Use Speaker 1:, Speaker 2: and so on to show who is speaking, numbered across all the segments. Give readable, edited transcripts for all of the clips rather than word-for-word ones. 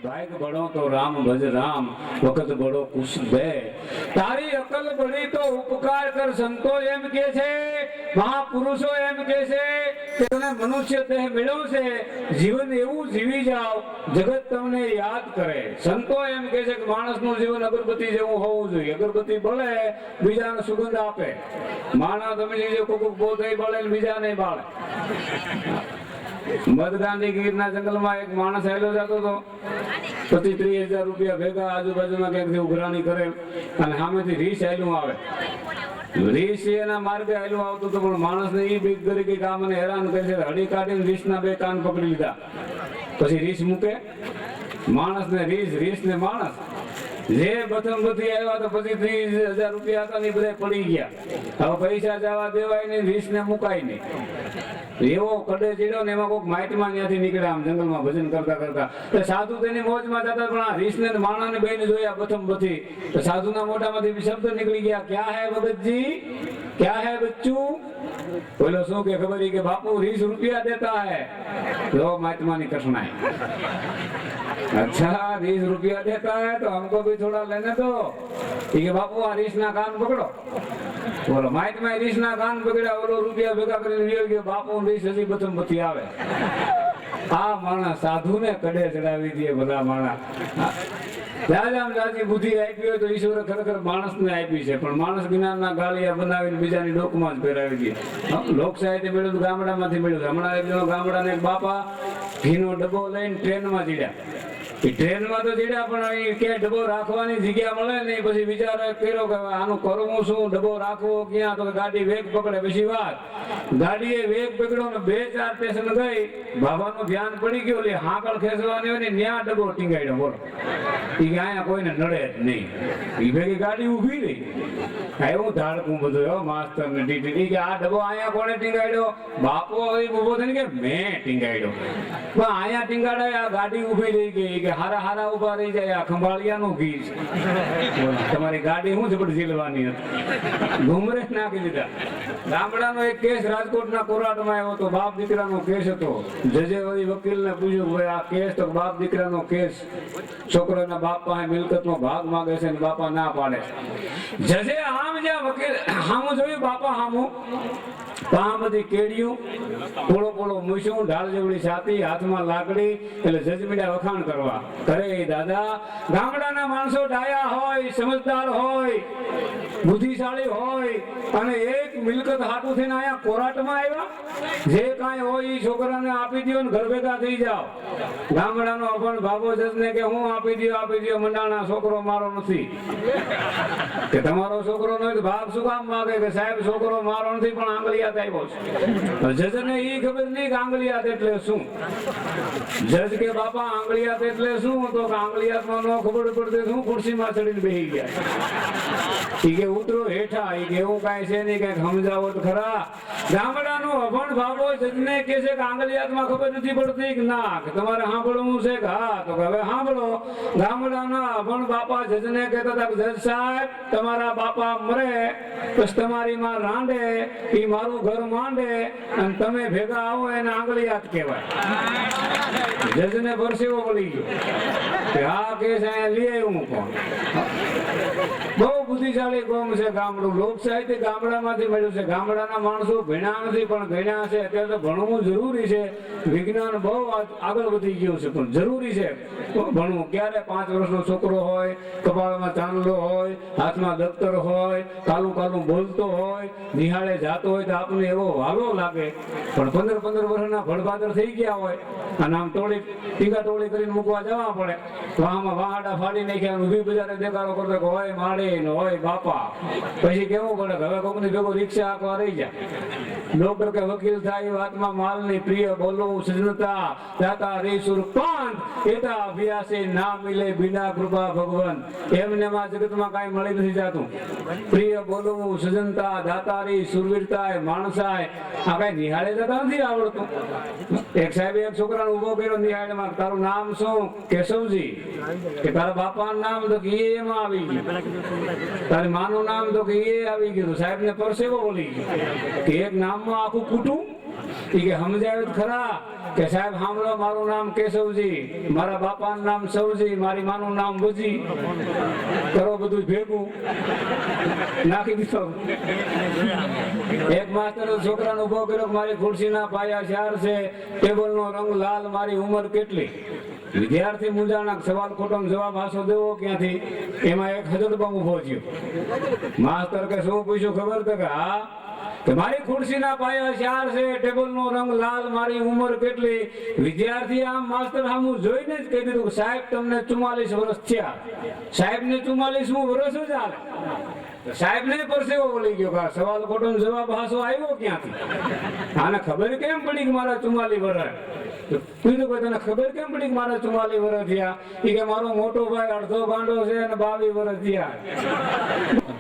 Speaker 1: भाग बढ़ो तो राम भज राम वक्त बढ़ो कुछ दे तारी अकल बड़ी तो उपकार कर संतो एम के छे महापुरुषो एम के छे કે તને મનુષ્ય દેહ મળ્યો છે જીવન એવું જીવી જાઓ જગત તમને યાદ કરે સંતો એમ કહે છે કે માણસનું જીવન અગરબત્તી જેવું હોવું જોઈએ અગરબત્તી બળે બીજાને સુગંધ આપે માણસ તમે જે કોક પોતે બળે ને બીજાને બાળે મધગાંધી ગીરના જંગલમાં એક માણસ આવેલો જતો હતો 25-30 હજાર રૂપિયા ભેગા આજુબાજુમાં ક્યાંકથી ઉઘરાણી કરે અને સામેથી રીસ આયલું આવે રીસ એના માર્ગે આયલું આવતું હતું પણ માણસને એ બીક કરી કે આ મને હેરાન કરે છે હડી કાઢીને રીસના બે કાન પકડી લીધા પછી રીસ મૂકે માણસને રીસ ને માણસ જે પ્રથમ બધી આવ્યા તો પછી 30,000 રૂપિયા હતા ને બધા પડી ગયા હવે પૈસા જવા દેવાય નહીં રીસ ને મુકાય નહીં એવો કડે ચીડ્યો ને એમાં કોઈક માઇટમાં ત્યાંથી નીકળ્યા આમ જંગલમાં ભજન કરતા કરતા તો સાધુ તેની મોજમાં જતા પણ આ રીસ ને માણસ ને બેને જોયા પ્રથમ બધી તો સાધુના મોઢામાંથી શબ્દ નીકળી ગયા ક્યાં હે ભગતજી ક્યાં હે બચ્ચું બોલો શું કે ખબર કે બાપू 20 रुपया देता है लो महात्मा की कठिनाई अच्छा 20 रुपया देता है तो हमको भी थोड़ा लेने दो ठीक है बापू आ रीस ना कान पकड़ो बोलो महात्मा रीस ना कान पकड़ा बोलो रुपया भेगा कर बापू 20 हजी बचम बती आवे आ माणस साधु ने कड़े चढ़ावी दिए भला माणस જાજામ જાજી બુદ્ધિ આપી હોય તો ઈશ્વરે ખરેખર માણસને આપી છે પણ માણસ જ્ઞાનના ગાળિયા બનાવીને બીજાની ડોકમાં જ પહેરાવી દે લોક સાહિત્ય મેળવ્યું ગામડામાંથી મેળવ્યું હમણાં એક જણો ગામડાના એક બાપા ઘીનો ડબ્બો લઈને ટ્રેનમાં ચડ્યા ટ્રેનમાં તો ચડ્યા પણ કે ડબ્બો રાખવાની જગ્યા મળે ને પછી વિચાર કર્યો કે આનું કરવું શું ડબ્બો રાખવો ક્યાં તો ગાડી વેગ પકડે પછી વાત ગાડીએ વેગ પકડ્યો ને 2-4 સ્ટેશન ગઈ બાબાનું ધ્યાન પડી ગયું એટલે હાકળ ખેંચવાની હોય ને ત્યાં ડબ્બો ટીંગાડ્યો બોલો અહીંયા કોઈને નડે જ નહીં એ ભેગી ગાડી ઉભી રહી એવું ધાડકું બધું માસ્તર ને ટીટી કે આ ડબ્બો અહીંયા કોને ટીંગાડ્યો બાપો ઉભો થઈને કે મેં ટીંગાડ્યો પણ અહીંયા ટીંગાડાય આ ગાડી ઉભી રહી ગઈ કે હારા હારા ઉભા રહી જાય આ ખંભાળિયાનું ઘી છે તમારી ગાડી શું જબડ ઝીલવાની હતી ઘુમરે નાખી દીધા ગામડાનો એક કેસ રાજકોટના કોરાટમાં આવ્યો હતો બાપ દીકરાનો કેસ હતો જજે વળી વકીલને પૂછ્યું ભાઈ આ કેસ તો બાપ દીકરાનો કેસ છોકરાના બાપ પાસે મિલકતનો ભાગ માંગે છે ને બાપા ના પાડે જજે આમ જ્યાં વકીલ હામું જોયું બાપા હામું આ બધી કેડિયું પોળો મૂછું ઢાલ જેવડી છાતી હાથમાં લાકડી એટલે જજમીડા વખાણ કરવા કરે દાદા ગામડાના માણસો ડાયા હોય સમજદાર હોય બુદ્ધિશાળી હોય અને એક મિલકત હાટું થઈને આયા કોરાટમાં આવ્યા જે કાંઈ હોય એ છોકરાને આપી દો ને ઘર ભેગા થઈ જાઓ ગામડાનો અભણ ભાગો જજને કે હું આપી દો મંડાણા છોકરો મારો નથી કે તમારો છોકરો નથી ભાગ શું કામ માગે કે સાહેબ છોકરો મારો નથી પણ આંગળિયાત આવ્યો છે જજને એ ખબર નહીં કે આંગળિયાત એટલે શું જજ કે બાપા આંગળિયાત એટલે શું તો આંગળિયાતમાં ન ખબર પડતી શું ખુરશીમાં ચડીને બેસી ગયા ઈ કે ઉતરો હેઠા ઈ કે એવું કાંઈ છે નહીં કઈક સમજાવો તો ખરા ગામડાનો અભણ ભાગો જજને કે છે કે આંગળિયાતમાં ખબર નથી પડતી કે ના કે તમારે સાંભળવું છે કે હા તો હવે સાંભળો ગામડાના અભણ બાપા જજને કહેતા હતા જજ સાહેબ તમારા બાપા મરે પછી તમારી માં રાંડે ઈ મારું ઘર માંડે અને તમે ભેગા આવો એને આંગળિયાત કહેવાય જજને પરસેવો પડી ગયો કે આ કેસ અહીંયા લઈ આવ્યું હું કોણ બહુ બુદ્ધિશાળી કોમ છે ગામડું લોક સાહિત્ય ગામડામાંથી મળ્યું છે ગામડાના માણસો ભણ્યા નથી પણ ભણ્યા છે અત્યારે તો ભણવું જરૂરી છે વિજ્ઞાન બહુ આગળ વધી ગયું છે પણ જરૂરી છે ભણવું ક્યારે 5 વર્ષનો છોકરો હોય કપાળમાં ચાંદલો હોય હાથમાં દફતર હોય કાલું બોલતો હોય નિહાળે જાતો હોય તો આપણને એવો વાલો લાગે પણ 15 વર્ષના ભણભાદર થઈ ગયા હોય અને આમ ટીંગા ટોળી કરીને મૂકવા જવા પડે તો આમાં વાહાડા ફાડી નાખ્યા ઊભી બજારે દેખાડો કરતો કે હોય માડી ને હોય બાપા પછી કેવું પડે હવે કોકની ભેગો રિક્ષા આખવા રહી જાય ડોક્ટર કે વકીલ થાય વાતમાં માલની પ્રિય બોલો સજનતા દાતા રે સુરપાન એતા અભ્યાસે ના મિલે બિના કૃપા ભગવાન એમને માં જગતમાં કાંઈ મળી નથી જાતું પ્રિય બોલવું સજનતા દાતારી સુરવીરતા માણસાય આ કઈ નિહાળે જતા નથી આવડતું એક સાહેબ એક છોકરાને ઉભો કર્યો નિહાળમાં તારું નામ શું કેશવજી કે તારા બાપાનું નામ તો કે એમાં આવી ગયું તારી માનું નામ તો કે એ આવી ગયું સાહેબ ને પરસેવો બોલી ગયો કે એક નામમાં આખું કુટુંબ એ કે સમજાવ્યું ખરા કે સાહેબ સાંભળો, મારું નામ કેશવજી, મારા બાપાનું નામ સવજી, મારી માનું નામ બજી, કરો બધું ભેગું નાખી દીધો. એક માસ્ટર છોકરાને ઉભો કર્યો, મારી ખુરશીના પાયા 4 છે, ટેબલનો રંગ લાલ, મારી ઉંમર કેટલી? વિદ્યાર્થી મૂંઝાણા, સવાલ ખોટો જવાબ હાસો દેવો ક્યાંથી? એમાં એક હજરબમ ઉભો થયો. માસ્ટર કે શું પૂછ્યું ખબર? તો કે હા, કે મારી ખુરશીના પાયા 4 છે, ટેબલનો રંગ લાલ, મારી ઉંમર કેટલી? વિદ્યાર્થી આમ માસ્ટર સામું જોઈને જ કહી દીધું, સાહેબ તમને 44 વર્ષ થયા. સાહેબને 44મું વર્ષ જ હાલે. સાહેબ ને પરસેવો વળી ગયો કે સવાલ ખોટો જવાબ હાસો આવ્યો ક્યાંથી? આને ખબર કેમ પડી કે મારા 44 વર્ષ? કીધું કે તને ખબર કેમ પડી કે મારા 44 વર્ષ થયા? એ કે મારો મોટો ભાઈ અડધો ગાંડો છે અને 22 વર્ષ થયા.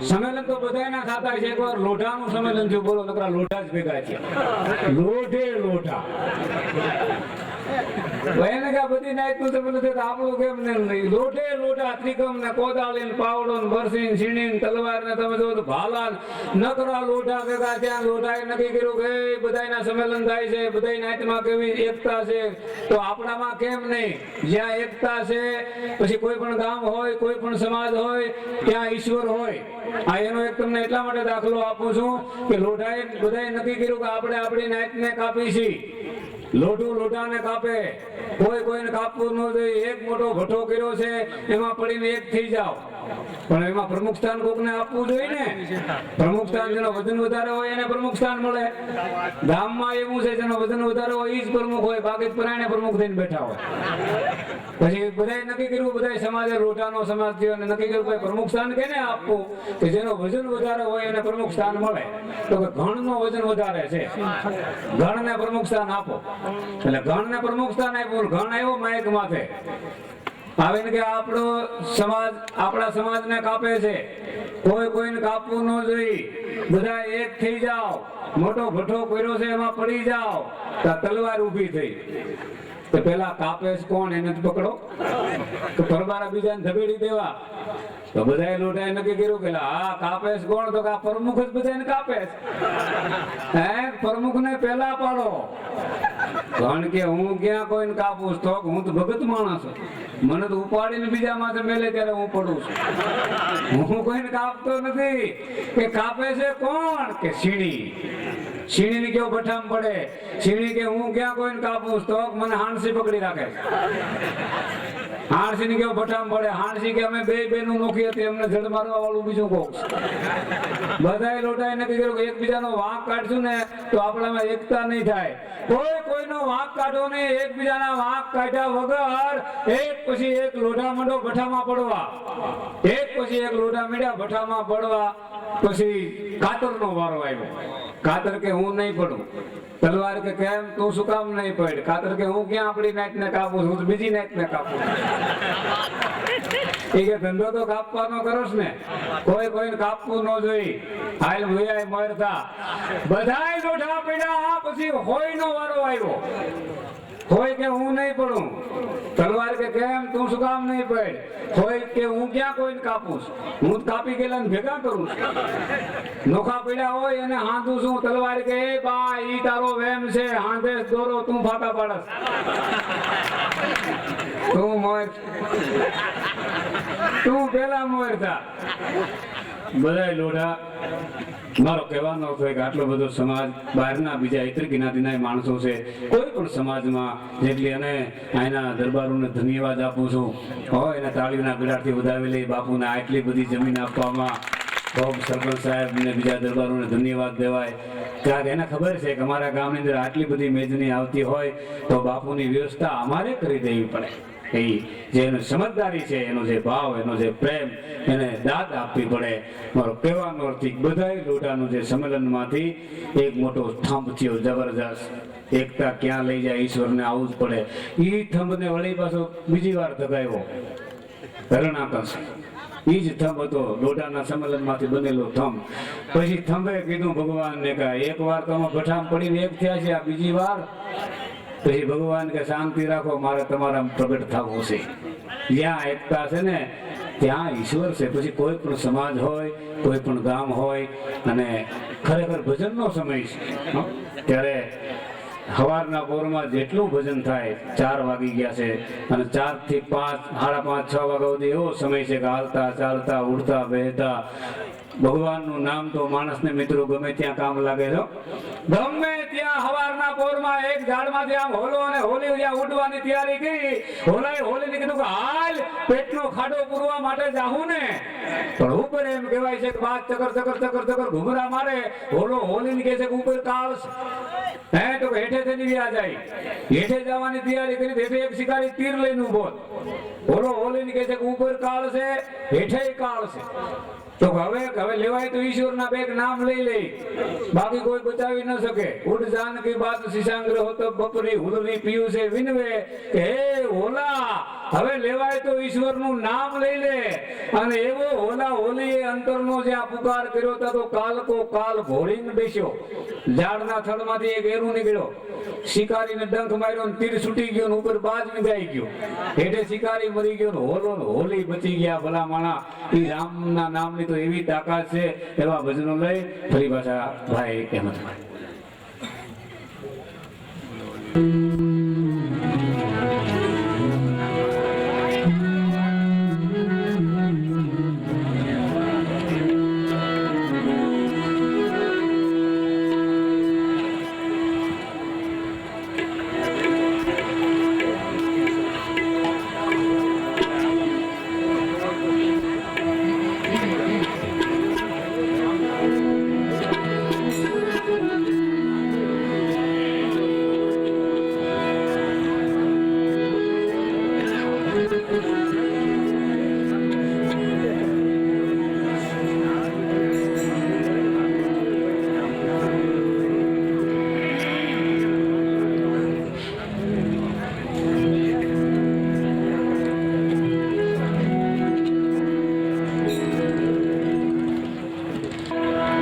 Speaker 1: સંમેલન તો બધાના થતા છે. એકવાર લોઢાનું સંમેલન થયું, બોલો, નકરા લોઢા જ ભેગા છે. લોઢે લોઢા એને કે બધી નાઈટનું સંમેલન થયું, આપણું કેમ નહીં? લોઢે લોઢા, ત્રિકમ ને કોદાળી ને પાવડો ને બરસી સીણી તલવાર ને તમે જો ભાલા નકરા લોઢા ભેગા ત્યાં. લોઢાએ નક્કી કર્યું કે બધાના સંમેલન થાય છે, બધા નાઈટમાં કેવી એકતા છે, તો આપણામાં કેમ નહીં? જ્યાં એકતા છે, પછી કોઈ પણ ગામ હોય, કોઈ પણ સમાજ હોય, ત્યાં ઈશ્વર હોય. આ એનો એક તમને એટલા માટે દાખલો આપું છું કે લોઢાએ બધાએ નક્કી કર્યું કે આપણે આપણી નાઈટને કાપી છીએ. લોઢું લોઢાને કાપે, કોઈ કોઈને કાપવું ન જોઈએ. એક મોટો ભઠ્ઠો કર્યો છે, એમાં પડીને એક થઈ જાવ, પણ એમાં પ્રમુખ સ્થાન કોકને આપવું જોઈએ ને. પ્રમુખ સ્થાન જેનો વજન વધારે હોય એને પ્રમુખ સ્થાન મળે. ગામમાં એવું છે જેનો વજન વધારે હોય એ જ પ્રમુખ હોય, બાકી પરાયણે પ્રમુખ થઈને બેઠા હોય. પછી બધાએ નક્કી કર્યું, બધા સમાજે લોઢાનો સમાજ થયો અને નક્કી કર્યું કે પ્રમુખ સ્થાન કેને આપવું? કે જેનો વજન વધારે હોય એને પ્રમુખ સ્થાન મળે. તો કે ઘણનો વજન વધારે છે, ઘણને પ્રમુખ સ્થાન આપો. એટલે ઘણને પ્રમુખ સ્થાન આપ્યું. ઘણ આવ્યો માઇક માથે આવીને કે આપણો સમાજ આપણા સમાજને કાપે છે, કોઈ કોઈને કાપવું ન જોઈએ, બધા એક થઈ જાઓ. મોટો ભઠ્ઠો કર્યો છે, એમાં પડી જાઓ. તો તલવાર ઊભી થઈ. તો પેલા કાપેશ કોણ એને પકડો, તો પરબારા બીજાને ધબેડી દેવા. તો બધાએ લોઢાએ નક્કી કર્યું કે હા કાપેશ કોણ? તો કે આ પ્રમુખ જ બધાને કાપે છે. હે, પ્રમુખને પેલા પાડો. કારણ કે હું ક્યાં કોઈને કાપું તો હું તો ભગત માણસ છું. મને તો ઉપાડીને બીજા માથે મેલે ત્યારે હું પડું છું. હું કોઈને કાપતો નથી. કે કાપે છે કોણ? કે સીણી. સીણી ને કેવો ભઠ્ઠામ પડે. સીણી કે હું ક્યાં કોઈને કાપું તો મને હાણસી પકડી રાખે. હાણસી ને કેવો ભઠ્ઠામ પડે. હાણસી કે અમે બે બેનું નોખી હતી, અમને જડ મારવા વાળું બીજું કોક. બધાએ લોઢાએ નક્કી કર્યું કે એકબીજાનો વાંક કાઢશું ને તો આપણામાં એકતા નહીં થાય. કોઈ કોઈનો વાંક કાઢો ને, એકબીજાના વાંક કાઢ્યા વગર એક પછી એક લોઢા મંડો ભઠ્ઠામાં પડવા. એક પછી એક લોઢા મીડ્યા ભઠ્ઠામાં પડવા. પછી કાતરનો વારો આવ્યો. કાતર કે હું નહીં પડું. તલવાર કે કેમ? તું શું કામ નહીં પડ? કાતર કે હું ક્યાં આપણી નાઈટને કાપું, હું તો બીજી નાઈટને કાપું. એ કે ધંધો તો કાપવાનો કરોસ ને, કોઈ કોઈને કાપવું ન જોઈએ. હાલ ભૈયા મળતા બધાય લોઢા પડ્યા. પછી હોયનો વારો આવ્યો. હોય કે હું નહીં પડું. તલવાર કે કેમ? તું શું કામ નહીં પડ? હોય કે હું ક્યાં કોઈને કાપું, હું કાપી ગયેલા ભેગા કરું છું. નોખા પડ્યા હોય અને હાંધું છું. તલવાર કે એ બા ઈ તારો વેમ છે, હાંધે દોરો તું ફાકા પાડસ. તું મોર, તું પેલા મોર થા. બધાય લોઢા. મારો કહેવાનો અર્થ હોય કે આટલો બધો સમાજ બહારના બીજા ઇતર જ્ઞાતિના માણસો છે, કોઈ પણ સમાજમાં જેટલી, અને આના દરબારોને ધન્યવાદ આપું છું. હોય એને તાળીઓના ગળાથી વધાવેલી બાપુને આટલી બધી જમીન આપવામાં ખૂબ સરપંચ સાહેબ ને બીજા દરબારોને ધન્યવાદ દેવાય. કારણ કે એને ખબર છે કે અમારા ગામની અંદર આટલી બધી મેદની આવતી હોય તો બાપુની વ્યવસ્થા અમારે કરી દેવી પડે. એ જે એની સમજદારી છે, એનો જે ભાવ, એનો જે પ્રેમ, એને દાદ આપવી પડે. મારો કહેવાનો અર્થ બધાય લોઢાનું જે સંમેલનમાંથી એક મોટો થંભ થયો જબરજસ્ત. એકતા ક્યાં લઈ જાય ઈશ્વરને આવું જ પડે. એ થંભને વળી પાછો બીજી વાર ધગાવ્યો હરણાકંસ. એ જ થંભ હતો લોઢાના સંમેલનમાંથી બનેલો થંભ. પછી થંભે કીધું ભગવાનને કે એક વાર તો ભઠ્ઠામ પડીને એક થયા છે, આ બીજી વાર. પછી ભગવાન કે શાંતિ રાખો, મારે તમારા પ્રગટ થવું છે. જ્યાં એકતા છે ને ત્યાં ઈશ્વર છે. પછી કોઈ પણ સમાજ હોય, કોઈ પણ ગામ હોય, અને ખરેખર ભજનનો સમય છે ત્યારે સવારના પોરમાં જેટલું ભજન થાય 4 વાગી ગયા છે અને 4 થી 5, 5:30, 6 વાગ્યા સુધી એવો સમય છે કે હાલતા ચાલતા ઉડતા બેહતા ભગવાનનું નામ તો માણસને મિત્રો ગમે ત્યાં કામ લાગે છે. ગમે ત્યાં સવારના પોરમાં એક ઝાડમાંથી આમ હોલો અને હોલી જ્યાં ઉડવાની તૈયારી કરી, હોલાએ હોલીને કીધું કે હાલ પેટનો ખાડો પૂરવા માટે જાહું ને, પણ ઉપર એમ કહેવાય છે કે બાદ ચકર ચકર ચકર ચકર ઘુમરા મારે, હોલો હોલીને કહે છે કે ઉપર કાળ છે. તો હેઠે થઈને વ્યા જાય, હેઠે જવાની તૈયારી કરી, હેઠે એક શિકારી તીર લઈને ઉભો, હોલો હોલીને કહે છે કે ઉપર કાળ છે, હેઠે કાળ છે. તો હવે લેવાય તો ઈશ્વરના બે નામ લઈ લે, બાકી કોઈ બચાવી ન શકે. ઉડ જાનકી બાત શિશાંગ્ર હોતો બપરી હુલવી પીયું છે વિનવે કે હે હોલા, હવે લેવાય તો ઈશ્વરનું નામ લઈ લે. અને એવો હોલા હોલીએ અંતરનો જે આ પુકાર કર્યો હતો તો કાલકો કાલ ઘોડીને બેસ્યો. ઝાડના થડમાંથી એક એરું નીકળ્યો, શિકારીને ડંખ માર્યો ને તીર છૂટી ગયો ને ઉપર બાજ વિંધાઈ ગયો, હેઠે શિકારી મરી ગયો ને હોલો ને હોલી બચી ગયા. ભલા માણા, ઈ રામના નામની તો એવી તાકાત છે. એવા ભજનો લઈ ફરી પાછા ભાઈ અહેમદભાઈ.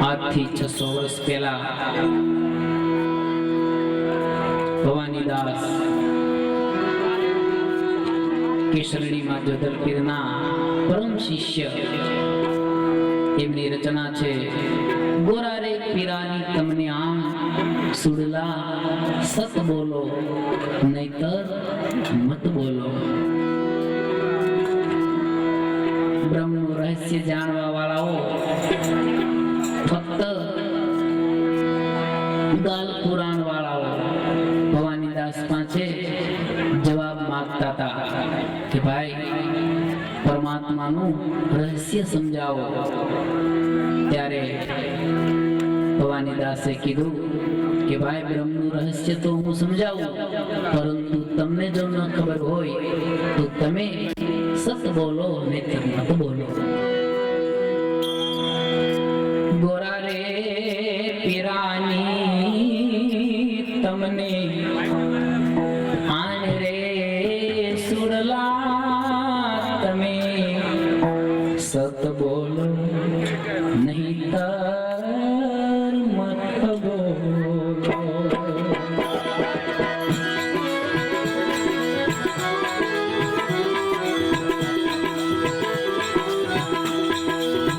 Speaker 2: આજથી 600 વર્ષ પહેલા ભવાનીદાસ કેસરડીમાં જોધલ પીરના પરમ શિષ્ય, એમની રચના છે ગોરા રે પીરાની તમને આમ સુડલા, સત બોલો નહીતર મત બોલો. બ્રહ્મનું રહસ્ય જાણવા વાળાઓ ફક્ત ઉદાલ પુરાણ વાળાઓ ભવાનીદાસ પાસે જવાબ માંગતા હતા કે ભાઈ પરમાત્માનું રહસ્ય સમજાવો. ત્યારે ભવાનીદાસે કીધું કે ભાઈ બ્રહ્મનું રહસ્ય તો હું સમજાવું, પરંતુ તમને જો ન ખબર હોય તો તમે સત બોલો નહીતર મત બોલો. ગોરા રે પીરાની તમને આણ રે સુડલા, તમે સત બોલો નહીતર મત બોલો.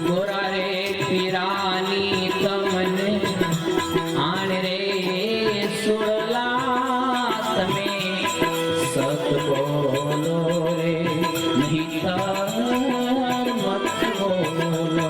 Speaker 2: ગોરા રે પીરાની તમને આણ રે સુડલા, તમે સત બોલો રે નહીતર મત બોલો.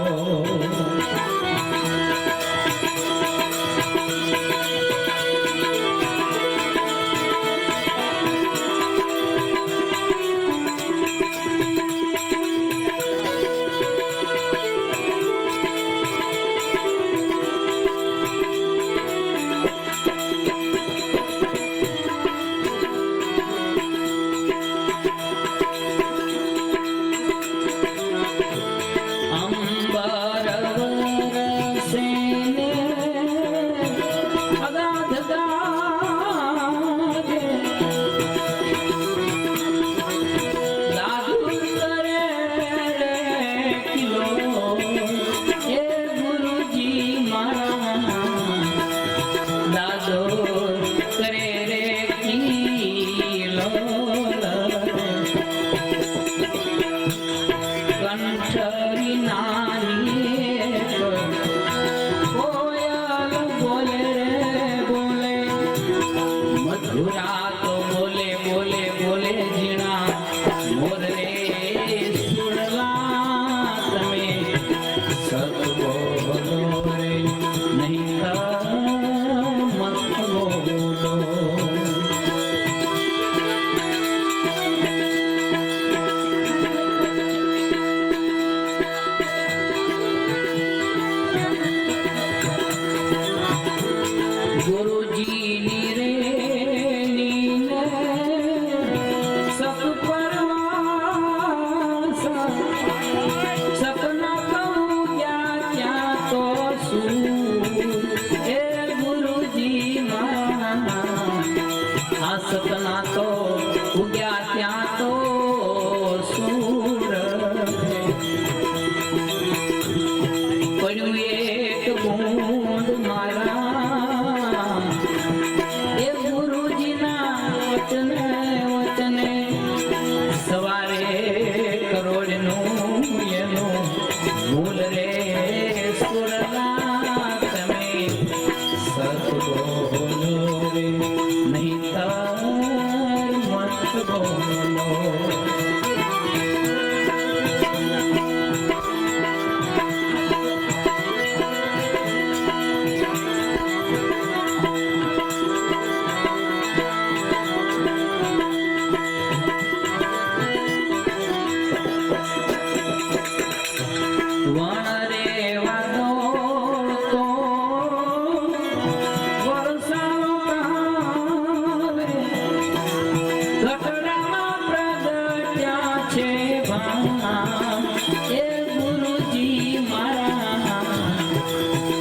Speaker 2: એ ગુરુજી મારા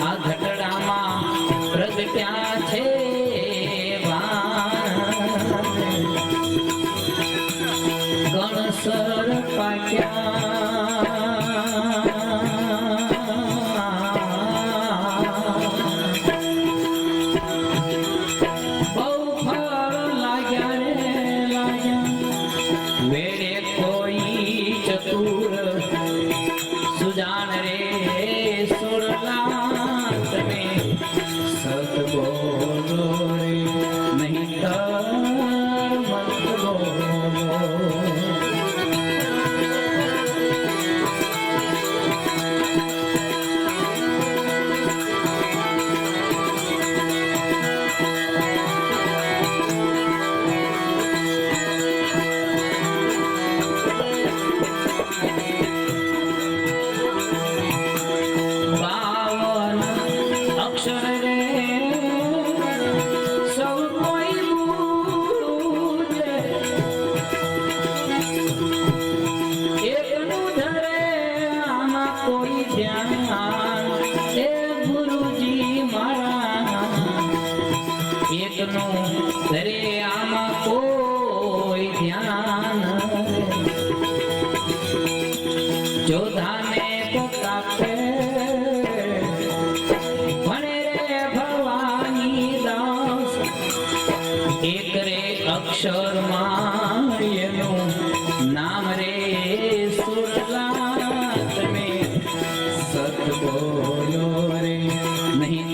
Speaker 2: આ ઘટડામાં પ્રગટ્યા છે ગણસર સુજાન રે સુરલા તમે સત બોલો રે નહીં તો મત બોલો રે આમાં કોઈ ધ્યાન જોધાને કાપે ભણે રે ભવાની દાસ એક રે અક્ષરમાં એનું નામ રે સુરલા તમે સત બોલો રે નહીં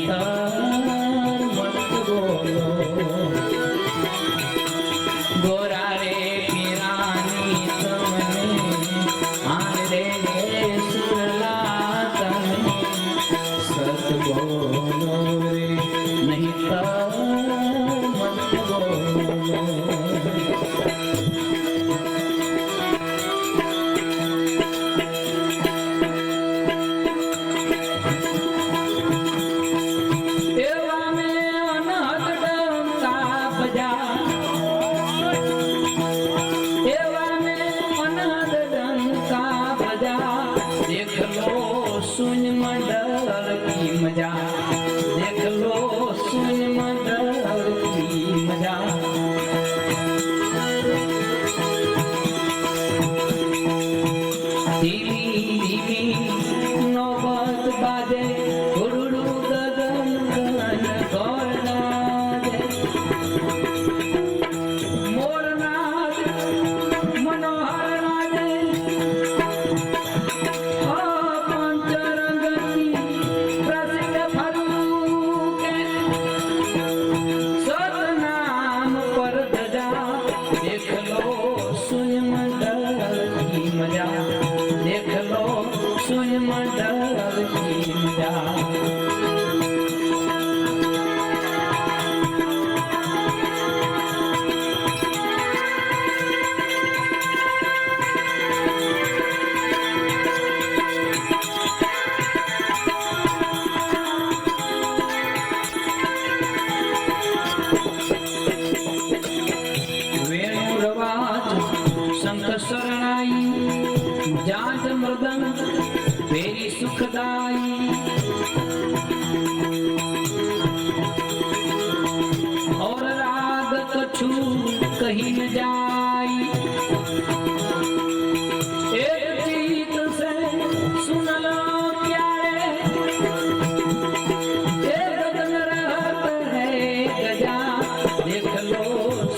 Speaker 2: ગોરા રે પીરાની તમને આન રે સુરલા તમે સત બોલો રે નહીં તો મત બોલો सुन मंडल की मजा देख लो सुन मंडल की मजा धीमी धीमी नौबत बाजे गुरुडू गगन गगन गौर नादे मोर नाद मनोहर नादे देख लो सुन मंडल की मजा वेणु रवाज शंख शरणाई जात मृदंग तेरी सुखदाई और राग कछु कहीं न जाई एक गीत से सुन लो प्यारे एक गगन रहत है गजा देख लो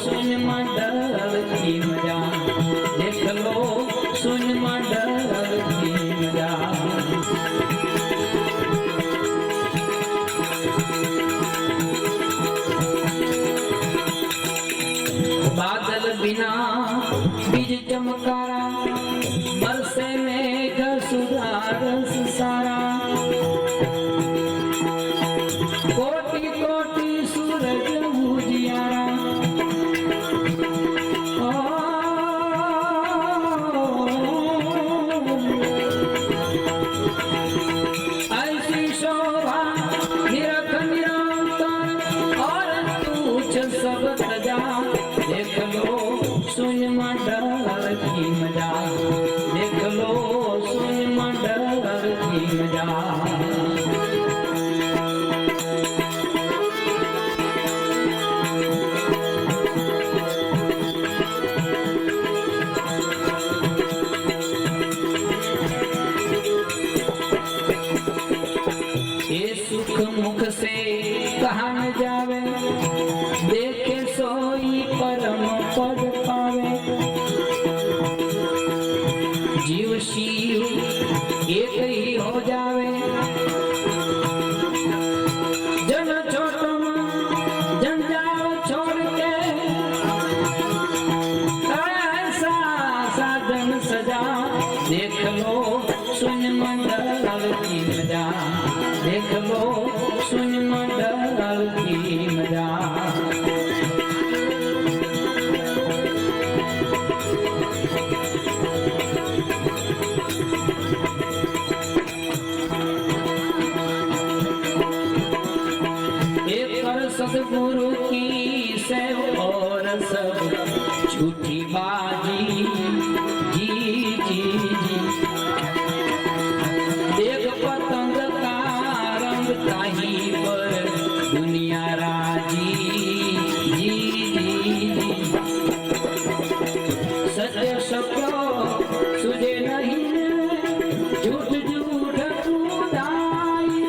Speaker 2: सुन मंडल की मजा देख लो सुन मंडल की मजा बादल बिना बीज चमकारा बरसे मेघ सुधारस सारा कोटि कोटि सूरज उजियारा मजा। ये सुख मुख से कहा न जावे, देखे सोई परम पद पावे। जीव शिव एक ही हो जावे, जन छोटम जंजाल छोड़ के ऐसा साधन सजा। देख लो सुन मंडल की मजा, देख लो सुन मंडल की मजा। एक पर सतगुरु की सेव और सब झूठी बाजी। जी जी जी देख पतंग का रंग ताही पर दुनिया राजी। जी जी जी सत्य सत्य सुझे नहीं, झूठ झूठ कूदाई।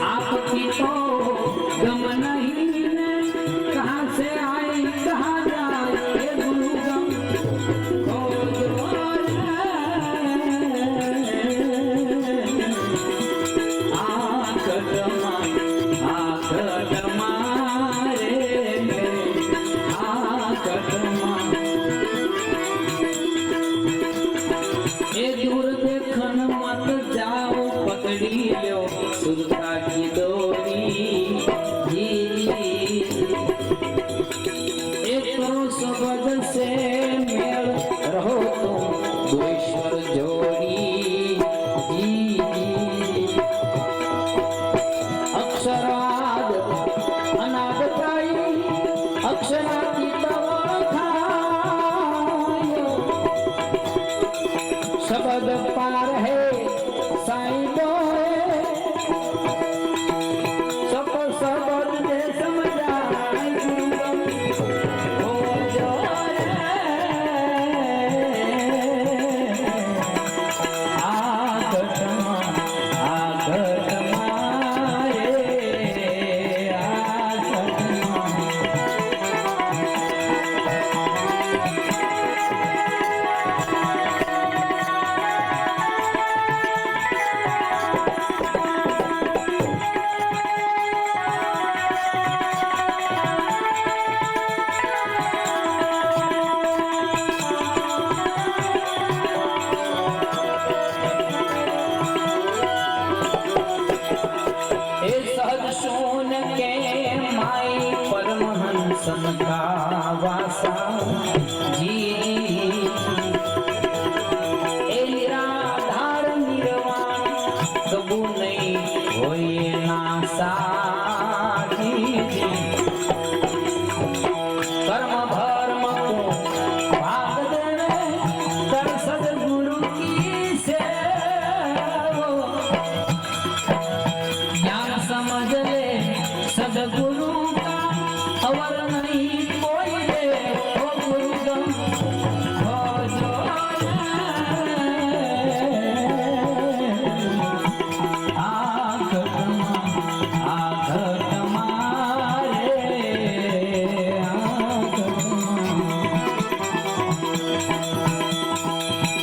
Speaker 2: आपकी तो गम नहीं, कहाँ से आई कहाँ जाए गुरु गम। दूर देखन मत जाओ, पकड़ी लो सुरता की डोरी। एक करो सबद से मेल, रहो तुम दो ईश्वर जोड़ी। अक्षराद अनाद प्राई, अक्षरातीत शब्द पार है साईं दोए, सब शब्द ने समझा। हो जो सोन के माई परमहंसन का वासा। जी ए निराधार निर्वाण कबू नहीं होए नासा। जी कर्म धर्म को भाग देने कर सदगुरु की सेवा। ज्ञान समझ ले सदगुरु का, अवर नहीं कोई दे ओ गुरुगम। हो जो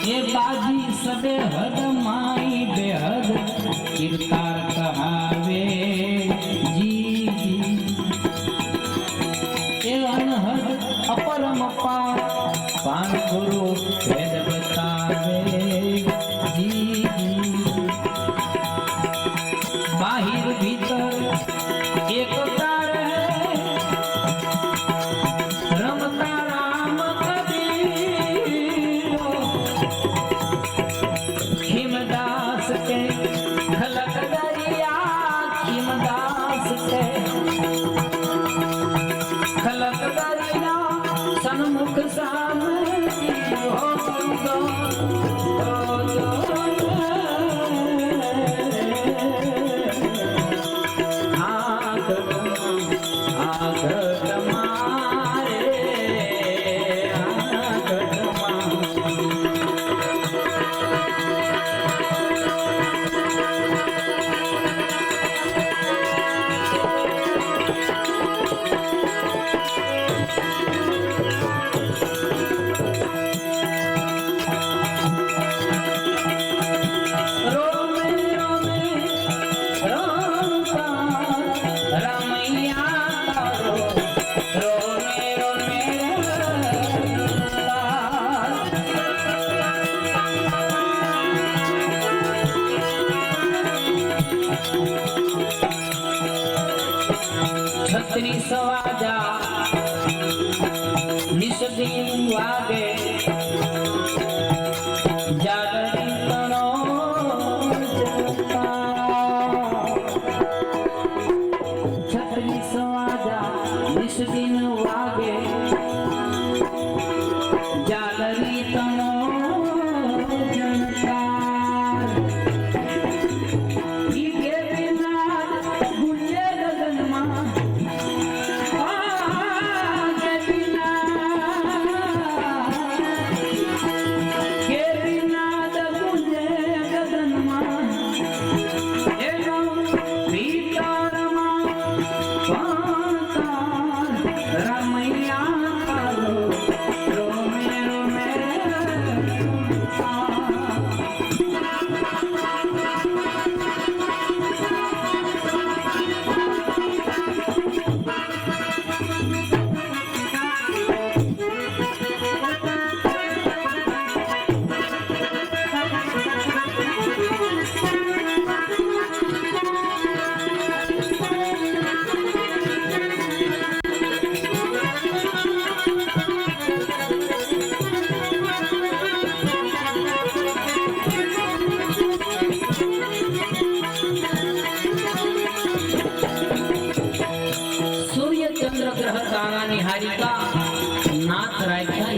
Speaker 2: ये बाजी सबे हद माई बेहद कीर्तार कहावे। जी ये अनहद अपरम पार पान गुरु वेद बतावे। जी बाहिर भीतर एक तार है, रमता राम कबीर। खिमदास के खलक दरिया, खिमदास के खलक दरिया सन्मुख सामने हो।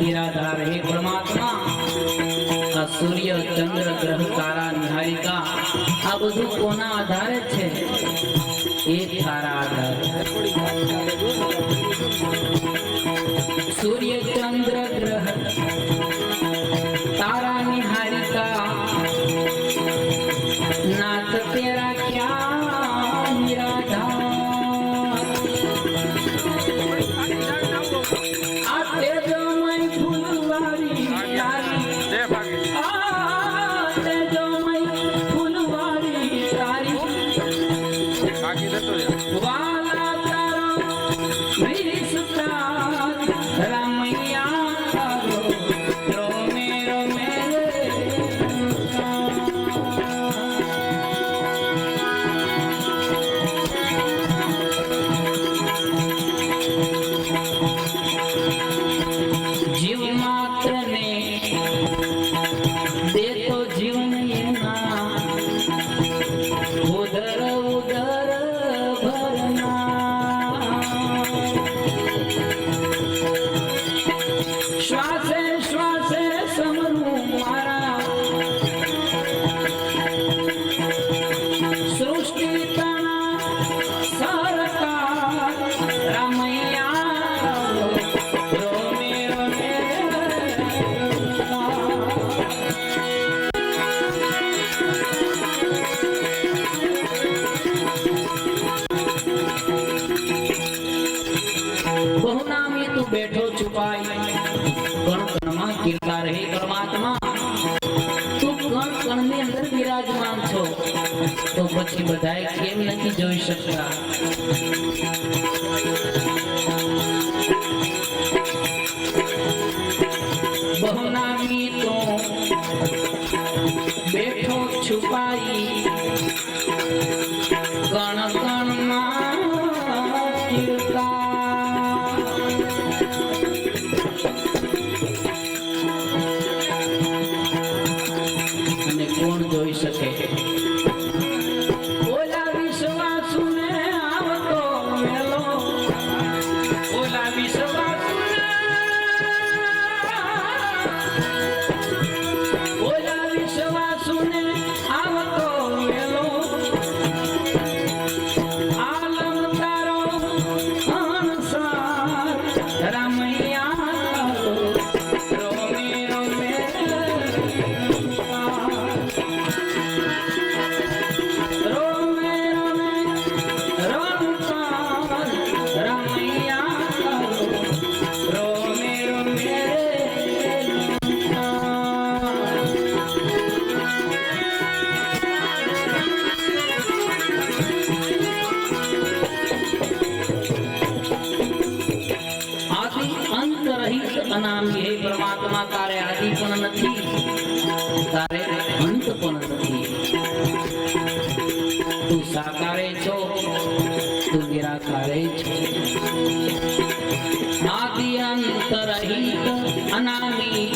Speaker 2: નિરાધાર હે પરમાત્મા આ સૂર્ય ચંદ્ર ગ્રહ તારા નિહારિકા આ બધું કોના આધારે છે એ તારા આધારે સૂર્ય ચંદ્ર ગ્રહ તારા નિહારિકા नाथ तेरा क्या निराधार आ तेजोमय फूलवारी तारी आ तेजोमय फूलवारी तारी वाला तारो विरिसता रामैया तारो रोमे रोमे जीव मात्र ने दे तो जीवन येना उदर उदर भरना श्वासे श्वासे समरू मारा सृष्टि तना सरकार रामैया रोमे रोमे बहुनामी तू बैठो छुपाई कण कण में कीर्ता रहे परमात्मा तू कण कण ની અંદર વિરાજમાન છો તો પછી બધાય કેમ નથી જોઈ શકતા बहुनामी तो बैठो छुपाई कण कण માં कीर्ता અને કોણ જોઈ શકે ઓલા વિશ્વાસુને આવતો મેલો ઓલા વિશ્વાસુને ઓલા વિશ્વાસુને આવતો મેલો આલમ તારો અણસાર રામૈયા રોમે રોમે રોમે રોમે રણકાર રામૈયા રોમે રોમે આદિ અંત રહિત અનામી હે પરમાત્મા તારે આદિ પણ નથી તારે અંત પણ નથી તું સાકારે છો તું નિરાકારે છો આદિ અંત રહિત અનામી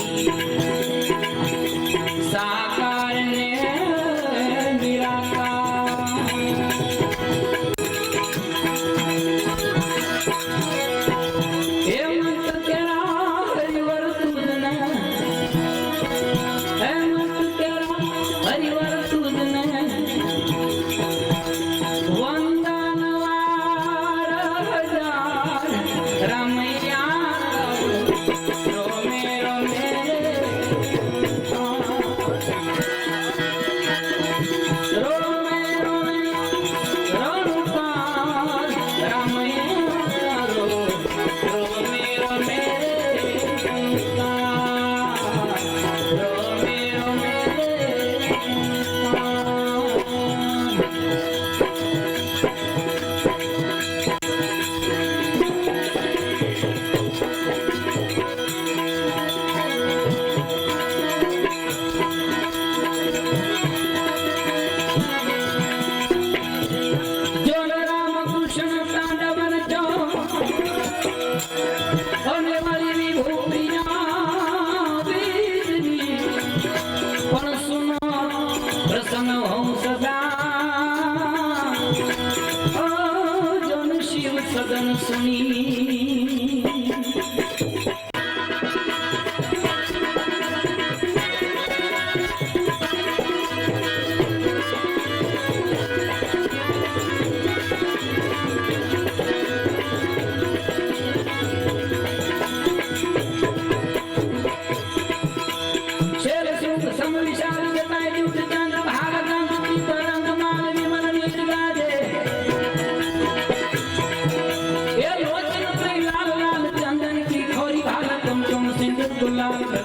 Speaker 2: સાકાર ને નિરાકાર हेमंत तेरा हरिवर तुझने हेमंत तेरा हरिवर तुझने वंदन वार हजार रामैया रोमे रोमे रोमे रोमे रणकार रामैया रोमे रोमे रोमे रोमे जो राम कृष्ण तांडव रचो होने वाली विभूतियां बीजनी पण सुनो प्रसन्न हो सदा ओ जन शिव सदन सुनी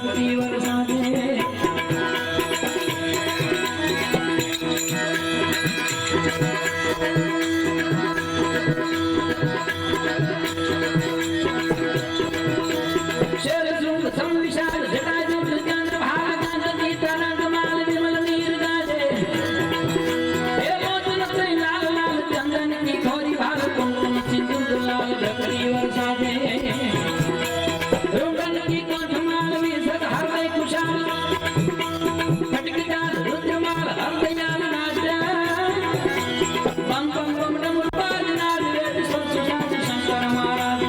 Speaker 2: प्रकृति वरसादे शेर सुंग सम विशाल जटाजुट चंद्र भागा नदी तरंग माल विमल नीर गाजे हे लोचन से लाल लाल चंदन की खोरी भाग कुमकुम सिंदूर लाल प्रकृति वरसादे रुंगन की कंठमाल विसत हृदय कुशाल खटखटाल रुद्रमाल हृदयाल नाचा बम बम बम डम बाज नाद वेद संस्कृत शंकर महाराज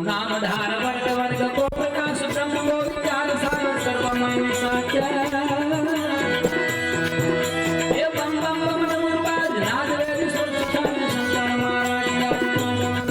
Speaker 2: नाम धार वर्ग वर्ग को प्रकाश ब्रह्म को विचार सार सर्वमय साचा हे बम बम बम नमो बाज नाद वेद संस्कृत शंकर महाराज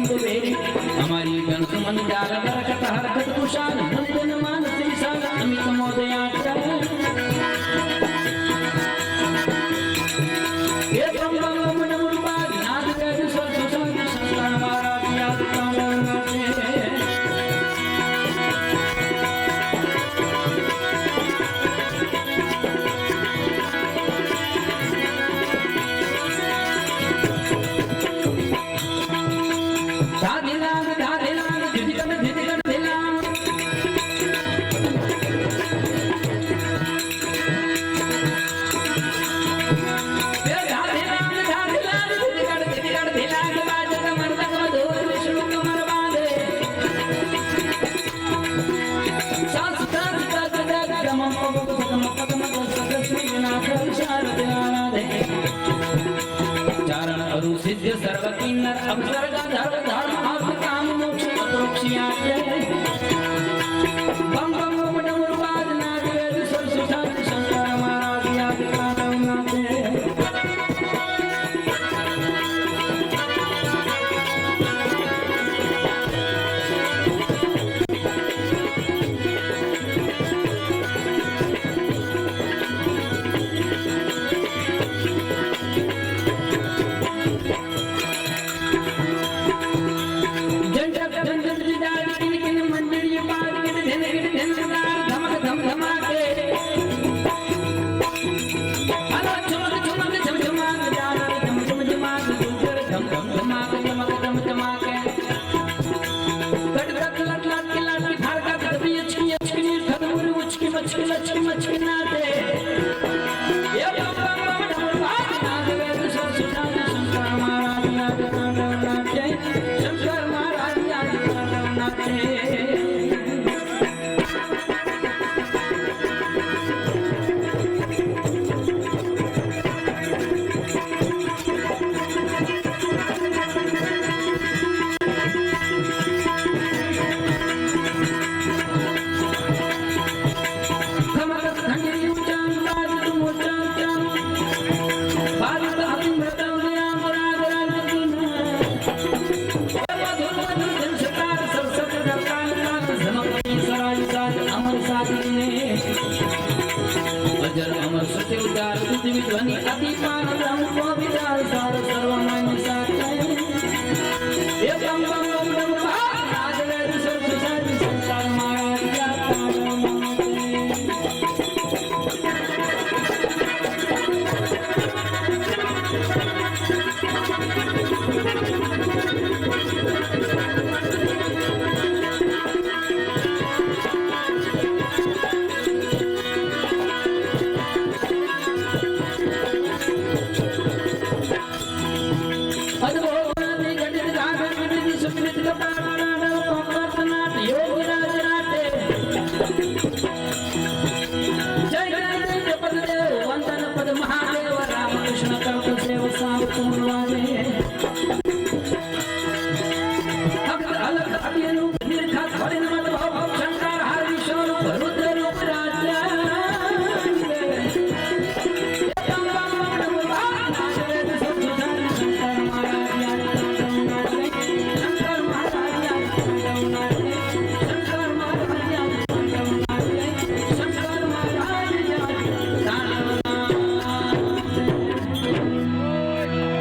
Speaker 2: हमारी गंस मन जाल बरकत हरकत कुशाल नंदन मानस विशाल अमित मोदयाचा ये बम बम बम नमो बाज नाद वेद संस्कृत शंकर महाराज याद कामनाते चारण अरु सिद्ध सर्व किन्नर अवसर का धर्म